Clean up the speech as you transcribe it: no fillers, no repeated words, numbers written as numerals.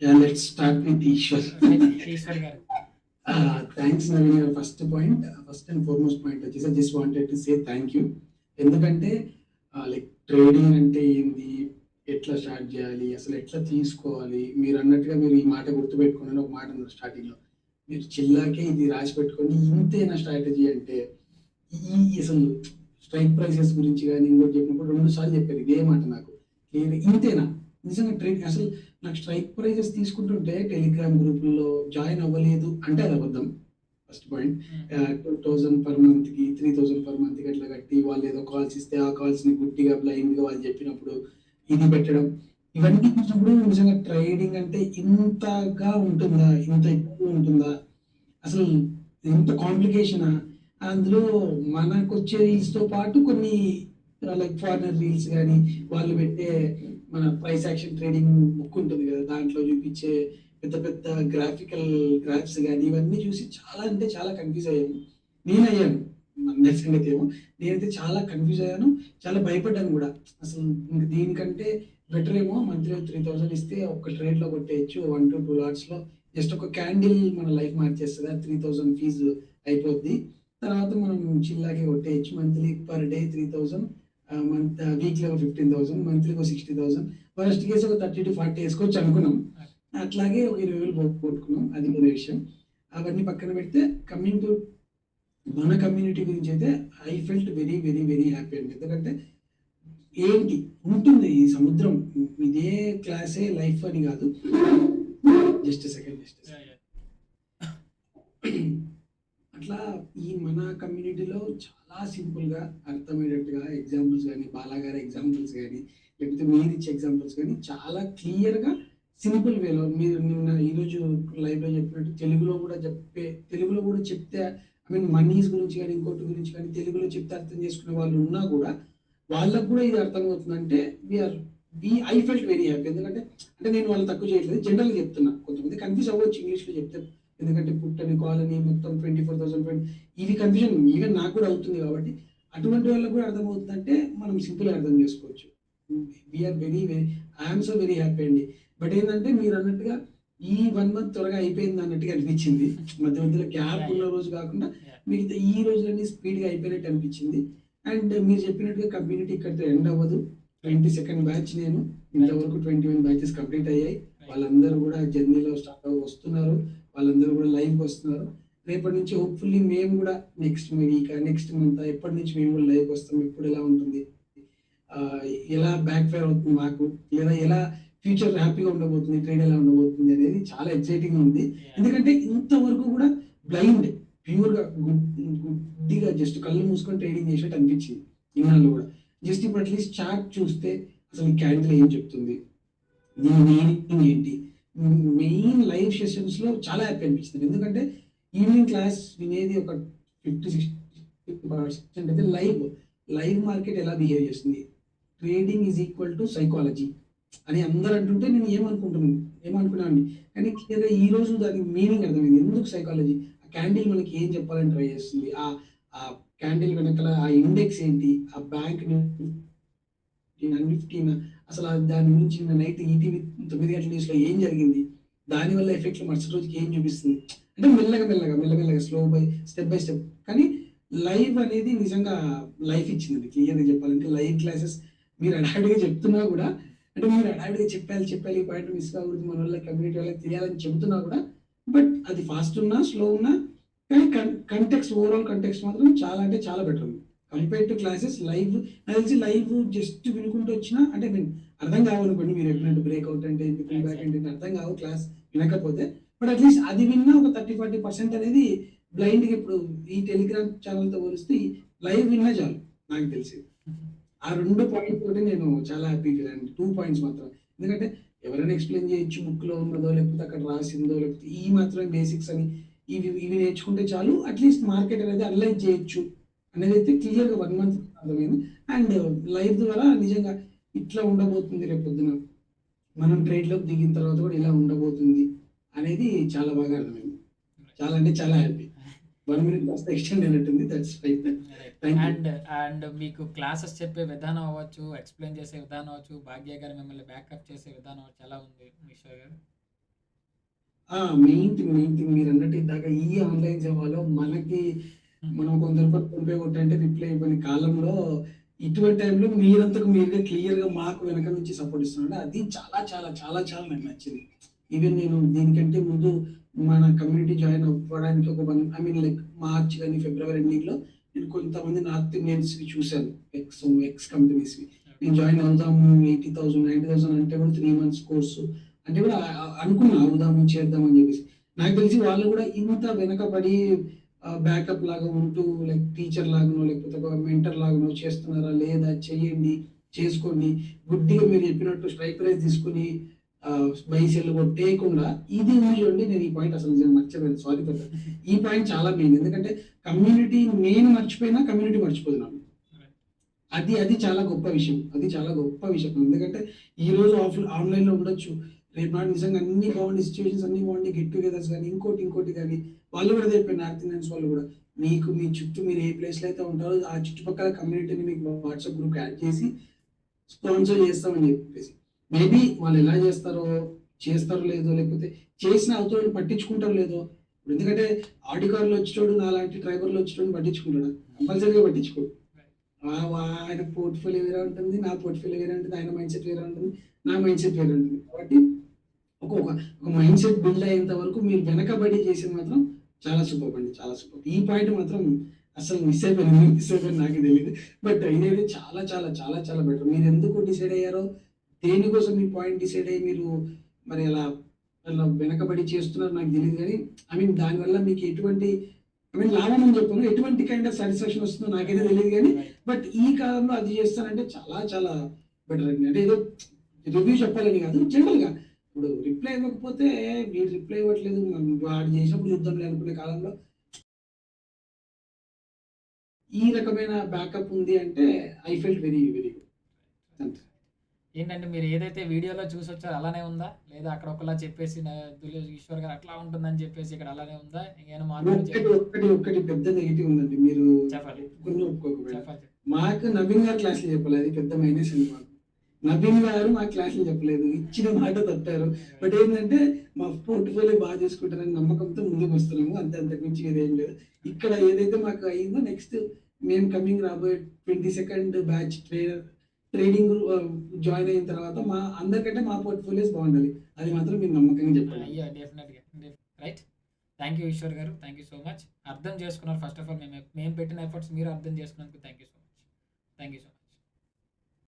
Yeah, let's start with Ishwar. Eshwar గారు. Thanks, Naveen. Your first point, first and foremost point, which is I just wanted to say thank you. ఎందుకంటే like trading అంటే ఏంది, ఎట్లా start చేయాలి, అసలు ఎట్లా తీసుకోవాలి, మీరు అన్నట్టుగా మీరు ఈ మాట గుర్తుపెట్టుకుని ఒక మాట అన్నారు స్టార్టింగ్లో, మీరు చిల్లాకే ఇది రాసి పెట్టుకొని ఇంతేనా స్ట్రాటజీ అంటే, అసలు స్ట్రైక్ ప్రైసెస్ గురించి కానీ ఇంకోటి చెప్పినప్పుడు 2 సార్లు చెప్పారు ఇదే మాట నాకు క్లియర్. ఇంతేనా నిజంగా ట్రేడ్ అసలు నాకు స్ట్రైక్ ప్రైజెస్ తీసుకుంటుంటే టెలిగ్రామ్ గ్రూపుల్లో జాయిన్ అవ్వలేదు అంటే అది అబద్ధం. First point. 2000 పర్ మంత్కి 3000 పర్ మంత్కి అట్లా కట్టి వాళ్ళు ఏదో కాల్స్ ఇస్తే ఆ కాల్స్ని గుడ్డిగా బ్లైండ్గా వాళ్ళు చెప్పినప్పుడు ఇది పెట్టడం, ఇవన్నీ చూసినప్పుడు నిజంగా ట్రేడింగ్ అంటే ఇంతగా ఉంటుందా, ఇంత ఎక్కువ ఉంటుందా, అసలు ఇంత కాంప్లికేషనా. అందులో మనకు వచ్చే రీల్స్తో పాటు కొన్ని లైక్ ఫారినర్ రీల్స్ కానీ వాళ్ళు పెట్టే మన ప్రైస్ యాక్షన్ ట్రేడింగ్ బుక్ ఉంటుంది కదా, దాంట్లో చూపించే పెద్ద పెద్ద గ్రాఫికల్ గ్రాఫ్స్ కానీ ఇవన్నీ చూసి చాలా అంటే చాలా కన్ఫ్యూజ్ అయ్యాను. నేనయ్యాను, మన సంగతి ఏమో, నేనైతే చాలా కన్ఫ్యూజ్ అయ్యాను, చాలా భయపడ్డాను కూడా. అసలు ఇంక దీనికంటే బెటర్ ఏమో మంత్లీ 3000 ఇస్తే ఒక ట్రేడ్లో కొట్టేయచ్చు, 1 to 2 లాట్స్లో జస్ట్ ఒక క్యాండిల్ మన లైఫ్ మార్చేస్తుంది. 3000 ఫీజు అయిపోద్ది, తర్వాత మనం చిల్లాగే కొట్టేయచ్చు. Monthly per day 3000, month weekly ఒక 15,000, మంత్లీకి ఒక 60,000, ఫస్ట్ కేసు ఒక 30 to 40 వేసుకోవచ్చు అనుకున్నాం. అట్లాగే ఒక 20,000 కొట్టుకున్నాం, అది వేరే విషయం. అవన్నీ పక్కన పెడితే కమింగ్ టు మన కమ్యూనిటీ గురించి అయితే I felt very very very happy అండి. ఎందుకంటే ఏంటి ఉంటుంది ఈ సముద్రం, ఇదే క్లాసే లైఫ్ అని కాదు. జస్ట్ సెకండ్ అట్లా ఈ మన కమ్యూనిటీలో చాలా సింపుల్గా అర్థమయ్యేటట్టుగా ఎగ్జాంపుల్స్ కానీ, బాలాగారి ఎగ్జాంపుల్స్ కానీ, లేకపోతే మీరు ఇచ్చే ఎగ్జాంపుల్స్ కానీ చాలా క్లియర్గా సింపుల్ వేలో మీరు నిన్న ఈరోజు లైవ్లో చెప్పినట్టు తెలుగులో కూడా చెప్తే, ఐ మీన్ మనీస్ గురించి కానీ ఇంకోటి గురించి కానీ తెలుగులో చెప్తే అర్థం చేసుకునే వాళ్ళు ఉన్నా కూడా వాళ్ళకు కూడా ఇది అర్థమవుతుందంటే ఐ ఫెల్ట్ వెరీ హ్యాపీ. ఎందుకంటే అంటే నేను వాళ్ళు తక్కువ చేయట్లేదు, జనరల్గా చెప్తున్నా. కొంతమంది కన్ఫ్యూజ్ అవ్వచ్చు ఇంగ్లీష్లో చెప్తే, ఎందుకంటే పుట్టని కాలనీ మొత్తం 24,000 ఇవి కన్ఫ్యూజన్ ఈవెన్ నాకు కూడా అవుతుంది. కాబట్టి అటువంటి వాళ్ళకు కూడా అర్థమవుతుందంటే మనం సింపుల్గా అర్థం చేసుకోవచ్చు. We are very very I'm so very happy అండి. బట్ ఏంటంటే మీరు అన్నట్టుగా ఈ 1 month త్వరగా అయిపోయింది అన్నట్టుగా అనిపించింది. మధ్య మధ్యలో గ్యాప్ ఉన్న రోజు కాకుండా మిగతా ఈ రోజులన్నీ స్పీడ్గా అయిపోయినట్టు అనిపించింది. అండ్ మీరు చెప్పినట్టుగా కమ్యూనిటీ ఇక్కడితో ఎండ్ అవ్వదు. 22nd బ్యాచ్ నేను ఇంతవరకు 21 బ్యాచెస్ కంప్లీట్ అయ్యాయి. వాళ్ళందరూ కూడా జర్నీలో స్టార్ట్ వస్తున్నారు, వాళ్ళందరూ కూడా లైవ్కి వస్తున్నారు. రేపటి నుంచి హోప్ఫుల్లీ మేము కూడా నెక్స్ట్ వీక్ నెక్స్ట్ మంత్ ఎప్పటి నుంచి మేము కూడా లైవ్కి వస్తాం, ఎప్పుడు ఎలా ఉంటుంది, ఎలా బ్యాక్ ఫైర్ అవుతుంది మాకు, లేదా ఎలా ఫ్యూచర్ హ్యాపీగా ఉండబోతుంది, ట్రేడ్ ఎలా ఉండబోతుంది అనేది చాలా ఎక్సైటింగ్ ఉంది. ఎందుకంటే ఇంతవరకు కూడా బ్లైండ్ ప్యూర్గా గుడ్డిగా జస్ట్ కళ్ళు మూసుకొని ట్రేడింగ్ చేసినట్టు అనిపించింది ఇన్నాళ్ళు కూడా. జస్ట్ ఇప్పుడు అట్లీస్ట్ చార్ట్ చూస్తే అసలు ఈ క్యాండిల్ ఏం చెప్తుంది, దీని మీనింగ్ ఏంటి, మెయిన్ లైవ్ సెషన్స్లో చాలా హ్యాపీ అనిపిస్తుంది. ఎందుకంటే ఈవినింగ్ క్లాస్ వినేది ఒక 50-60% అయితే లైవ్ మార్కెట్ ఎలా బిహేవ్ చేస్తుంది, trading is equal to psychology అని అందరూ అంటుంటే నేను ఏమనుకున్నాను. కానీ క్లియర్గా ఈ రోజు దానికి మీనింగ్ అర్థమైంది. ఎందుకు సైకాలజీ, ఆ క్యాండిల్ మనకి ఏం చెప్పాలని ట్రై చేస్తుంది, ఆ క్యాండిల్ వెనకాల ఆ ఇండెక్స్ ఏంటి, ఆ బ్యాంక్ నిఫ్టీ అసలు దాని గురించి నైట్ ఈటీవీ 9 గంటల న్యూస్లో ఏం జరిగింది, దానివల్ల ఎఫెక్ట్లు మరుసటి రోజుకి ఏం చూపిస్తుంది. అంటే మెల్లగా స్టెప్ బై స్టెప్. కానీ లైవ్ అనేది నిజంగా లైఫ్ ఇచ్చింది. క్లియర్గా చెప్పాలంటే లైవ్ క్లాసెస్ మీరు అడావిడిగా చెప్తున్నా కూడా, అంటే మీరు అడావిడిగా చెప్పాలి ఈ పాయింట్ మిస్ కాకూడదు, మన వల్ల కమ్యూనిటీ వాళ్ళకి తెలియాలని చెబుతున్నా కూడా, బట్ అది ఫాస్ట్ ఉన్నా స్లో ఉన్నా కానీ కంటెక్స్ట్ ఓవరాల్ కంటెక్స్ట్ మాత్రం చాలా అంటే చాలా బెటర్ ఉంది కంపేర్ టు క్లాసెస్. లైవ్ నాకు తెలిసి లైవ్ జస్ట్ వినుకుంటూ వచ్చినా అంటే నేను అర్థం కావనుకోండి, మీరు చెప్పినట్టు బ్రేక్అవుట్ అంటే బ్యాక్ అంటే అర్థం కావు క్లాస్ వినకపోతే, బట్ అట్లీస్ట్ అది విన్నా ఒక 30-40% అనేది బ్లైండ్గా ఇప్పుడు ఈ టెలిగ్రామ్ ఛానల్తో పోలిస్తే లైవ్ విన్నా చాలు నాకు తెలిసి. ఆ 2 పాయింట్స్ తోటి నేను చాలా హ్యాపీ ఫీల్ అయ్యాను. 2 పాయింట్స్ మాత్రం. ఎందుకంటే ఎవరైనా ఎక్స్ప్లెయిన్ చేయొచ్చు, బుక్లో ఉన్నదో లేకపోతే అక్కడ రాసిందో, లేకపోతే ఈ మాత్రమే బేసిక్స్ అని ఇవి నేర్చుకుంటే చాలు, అట్లీస్ట్ మార్కెట్ అనేది అనలైజ్ చేయొచ్చు అనేది అయితే క్లియర్గా 1 month అర్థమైంది. అండ్ లైవ్ ద్వారా నిజంగా ఇట్లా ఉండబోతుంది రేపు పొద్దున, మనం ట్రేడ్లోకి దిగిన తర్వాత కూడా ఇలా ఉండబోతుంది అనేది చాలా బాగా అర్థమైంది. చాలా అంటే చాలా హ్యాపీ. 1 minute కాస్త ఎక్స్టెండ్ అయినట్టుంది. That's right. అండ్ మీకు క్లాసెస్ చెప్పే విధానం అవ్వచ్చు, ఎక్స్ప్లెయిన్ చేసే విధానం అవ్వచ్చు, భాగ్య గారు మిమ్మల్ని బ్యాకప్ చేసే విధానం అవ్వచ్చు, ఎలా ఉంది ఈశ్వర్ గారు? మెయిన్ థింగ్ మీరన్నట్టు ఇందాక ఈ ఆన్‌లైన్ సేవలో మనకి మనం ఒక రూ. 100 ఫోన్‌పే కొట్టంటే రిప్లై ఇవ్వని కాలంలో ఇటువంటి టైంలో మీరంతకు మీరుగా క్లియర్‌గా మాకు వెనక నుంచి సపోర్ట్ ఇస్తున్నారంటే అది చాలా చాలా చాలా చాలా నాకు నచ్చింది. ఈవెన్ నేను దీనికంటే ముందు మన కమ్యూనిటీ జాయిన్ అవ్వడానికి ఒక ఐ మీన్ లైక్ మార్చ్ గాని, ఫిబ్రవరి ఎండింగ్‌లో నేను కొంతమంది నార్త్ ఇండియన్స్‌వి చూసాను. ఎక్స్ కంపెనీస్‌వి. నేను జాయిన్ అవుదాము 80,000, 90,000 అంటే కూడా 3 మంత్స్ కోర్సు అంటే కూడా అనుకున్నా అవుదాము, చేద్దాం అని చెప్పేసి. నాకు తెలిసి వాళ్ళు కూడా ఇంత వెనకబడి బ్యాకప్ లాగా ఉంటూ లైక్ టీచర్ లాగానో, లేకపోతే ఒక మెంటర్ లాగానో చేస్తున్నారా? లేదా? చెయ్యండి, చేసుకోండి. గుడ్డిగా మీరు చెప్పినట్టు స్ట్రైక్ ప్రైస్ తీసుకొని బైసెల్ కొట్టేయకుండా ఇది ఉంది చూడండి. నేను ఈ పాయింట్ అసలు నిజంగా మర్చిపోయాను. Sorry for that. ఈ పాయింట్ చాలా మెయిన్. ఎందుకంటే కమ్యూనిటీ నేను మర్చిపోయినా కమ్యూనిటీ మర్చిపోదు నాకు. అది చాలా గొప్ప విషయం. అది చాలా గొప్ప విషయం. ఎందుకంటే ఈరోజు ఆన్‌లైన్‌లో ఉండొచ్చు. రేపు నాడు నిజంగా అన్నీ బాగుండి సిట్యుయేషన్స్ అన్నీ బాగుండి గెట్ టుగెదర్స్ గాని, ఇంకోటి గాని వాళ్ళు కూడా అదే చెప్పారు నార్త్ ఇండియన్స్ వాళ్ళు కూడా. మీకు మీ చుట్టూ మీరు ఏ ప్లేస్‌లో అయితే ఉంటారో ఆ చుట్టుపక్కల కమ్యూనిటీని మీకు వాట్సాప్ గ్రూప్‌కి యాడ్ చేసి స్పాన్సర్ చేస్తామని చెప్పేసి. మేబీ వాళ్ళు ఎలా చేస్తారో లేదో లేకపోతే చేసిన అవతలోళ్ళు పట్టించుకుంటారో లేదో. ఎందుకంటే ఆడి కార్‌లో వచ్చేటోడు నాలాంటి డ్రైవర్‌లో వచ్చేటోడిని పట్టించుకుంటాడా? కంపల్సరీగా పట్టించుకోడు. ఆయన పోర్ట్‌ఫోలియో వేరే ఉంటుంది. నా పోర్ట్‌ఫోలియో వేరే ఉంటుంది. ఆయన మైండ్‌సెట్ వేరే ఉంటుంది. నా మైండ్‌సెట్ వేరే ఉంటుంది. కాబట్టి ఒక మైండ్‌సెట్ బిల్డ్ అయ్యేంత వరకు మీరు వెనకబడి చేసింది మాత్రం చాలా సూపర్బ్ అండి. చాలా సూపర్బ్. ఈ పాయింట్ మాత్రం అసలు మిస్ అయిపోయాను నాకే తెలీదు. బట్ ఇదైతే చాలా చాలా చాలా చాలా బెటర్. మీరెందుకు డిసైడ్ అయ్యారో, దేనికోసం మీ పాయింట్ డిసైడ్ అయ్యి మీరు మరి అలా వెనకబడి చేస్తున్నారో నాకు తెలీదు గానీ, ఐ మీన్ దానివల్ల మీకు ఎటువంటి ఐ మీన్ లాభం అని చెప్పను. ఎటువంటి కైండ్ ఆఫ్ సాటిస్ఫాక్షన్ వస్తుందో నాకైతే తెలీదు గానీ, బట్ ఈ కాలంలో అది చేస్తానంటే చాలా చాలా బెటర్ అండి. అంటే ఏదో రివ్యూ చెప్పాలని కాదు. జనరల్‌గా ఇప్పుడు రిప్లై ఇవ్వకపోతే వీడు రిప్లై ఇవ్వట్లేదు. వాడు చేసినప్పుడు చూద్దాంలే అనుకునే కాలంలో ఈ రకమైన బ్యాకప్ ఉంది అంటే I felt very very good. అంతే. ఏంటంటే మీరు ఏదైతే వీడియోలో చూసొచ్చారో అలానే ఉందా? లేదా అక్కడ ఒకలా చెప్పేసి ఈశ్వర్ గారు అట్లా ఉంటుందని చెప్పేసి ఇక్కడ అలానే ఉందా? ఇంకేమైనా మార్పులు ఒక్కటి పెద్ద నెగెటివ్ ఉందండి. మీరు చెప్పండి. ఒప్పుకోకపోయినా. చెప్పండి. మాకు నవీన్ గారు క్లాస్‌లు చెప్పలే. అది పెద్ద మైనస్ అండి మాకు. నవీన్ గారు మాకు క్లాస్‌లు చెప్పలేదు. ఇచ్చిన మాట తప్పారు. బట్ ఏంటంటే మా పోర్ట్‌ఫోలియో బాగా చూసుకుంటారని నమ్మకంతో ముందుకొస్తున్నాము. అంతే అంతకు మించి వేరేం లేదు. ఇక్కడ ఏదైతే మాకు అయిందో నెక్స్ట్ మేము రాబోయే 22nd బ్యాచ్ ట్రేడింగ్ జాయిన్ అయిన తర్వాత మా అందరికంటే మా పోర్ట్‌ఫోలియోస్ బాగుండాలి. అది మాత్రం మీరు నమ్మకంగా చెప్పండి. అయ్యా డెఫినెట్‌గా. రైట్. థ్యాంక్ యూ ఈశ్వర్ గారు. Thank you so much. అర్థం చేసుకున్నారు ఫస్ట్ ఆఫ్ ఆల్ మేము పెట్టిన ఎఫర్ట్స్ మీరు అర్థం చేసుకున్నందుకు thank you so much. Thank you so much.